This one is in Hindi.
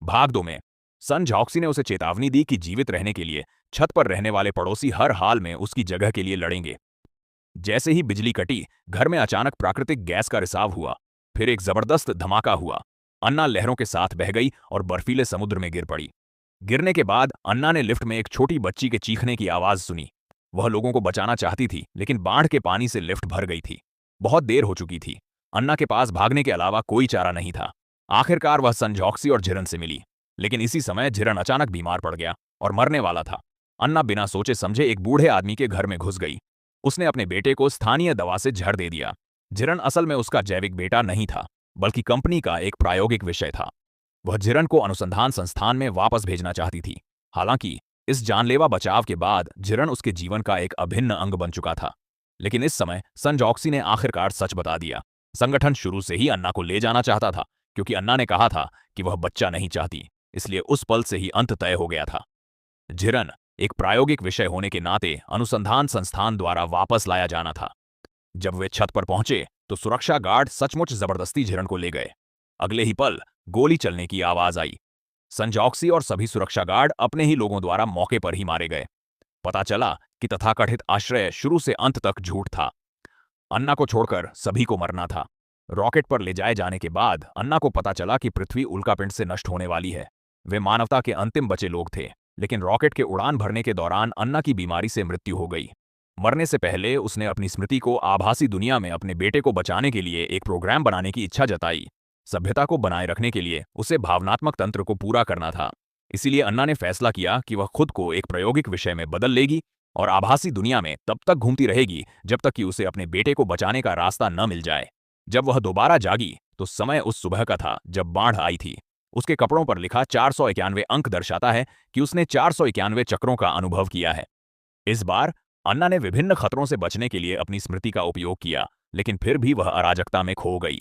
भाग दो में सन झाओक्सी ने उसे चेतावनी दी कि जीवित रहने के लिए छत पर रहने वाले पड़ोसी हर हाल में उसकी जगह के लिए लड़ेंगे। जैसे ही बिजली कटी, घर में अचानक प्राकृतिक गैस का रिसाव हुआ। फिर एक जबरदस्त धमाका हुआ। अन्ना लहरों के साथ बह गई और बर्फीले समुद्र में गिर पड़ी। गिरने के बाद अन्ना ने लिफ्ट में एक छोटी बच्ची के चीखने की आवाज सुनी। वह लोगों को बचाना चाहती थी, लेकिन बाढ़ के पानी से लिफ्ट भर गई थी। बहुत देर हो चुकी थी। अन्ना के पास भागने के अलावा कोई चारा नहीं था। आखिरकार वह संजौक्सी और झिरन से मिली, लेकिन इसी समय झिरन अचानक बीमार पड़ गया और मरने वाला था। अन्ना बिना सोचे समझे एक बूढ़े आदमी के घर में घुस गई। उसने अपने बेटे को स्थानीय दवा से जहर दे दिया। झिरन असल में उसका जैविक बेटा नहीं था, बल्कि कंपनी का एक प्रायोगिक विषय था। वह झिरन को अनुसंधान संस्थान में वापस भेजना चाहती थी। हालांकि इस जानलेवा बचाव के बाद झिरन उसके जीवन का एक अभिन्न अंग बन चुका था। लेकिन इस समय संजौक्सी ने आखिरकार सच बता दिया। संगठन शुरू से ही अन्ना को ले जाना चाहता था, क्योंकि अन्ना ने कहा था कि वह बच्चा नहीं चाहती। इसलिए उस पल से ही अंत तय हो गया था। झिरन एक प्रायोगिक विषय होने के नाते अनुसंधान संस्थान द्वारा वापस लाया जाना था। जब वे छत पर पहुंचे तो सुरक्षा गार्ड सचमुच जबरदस्ती झिरन को ले गए। अगले ही पल गोली चलने की आवाज आई। संजौक्सी और सभी सुरक्षा गार्ड अपने ही लोगों द्वारा मौके पर ही मारे गए। पता चला कि तथाकथित आश्रय शुरू से अंत तक झूठ था। अन्ना को छोड़कर सभी को मरना था। रॉकेट पर ले जाए जाने के बाद अन्ना को पता चला कि पृथ्वी उल्कापिंड से नष्ट होने वाली है। वे मानवता के अंतिम बचे लोग थे, लेकिन रॉकेट के उड़ान भरने के दौरान अन्ना की बीमारी से मृत्यु हो गई। मरने से पहले उसने अपनी स्मृति को आभासी दुनिया में अपने बेटे को बचाने के लिए एक प्रोग्राम बनाने की इच्छा जताई। सभ्यता को बनाए रखने के लिए उसे भावनात्मक तंत्र को पूरा करना था। इसीलिए अन्ना ने फैसला किया कि वह खुद को एक प्रायोगिक विषय में बदल लेगी और आभासी दुनिया में तब तक घूमती रहेगी जब तक कि उसे अपने बेटे को बचाने का रास्ता न मिल जाए। जब वह दोबारा जागी तो समय उस सुबह का था जब बाढ़ आई थी। उसके कपड़ों पर लिखा 491 अंक दर्शाता है कि उसने 491 चक्रों का अनुभव किया है। इस बार अन्ना ने विभिन्न खतरों से बचने के लिए अपनी स्मृति का उपयोग किया, लेकिन फिर भी वह अराजकता में खो गई।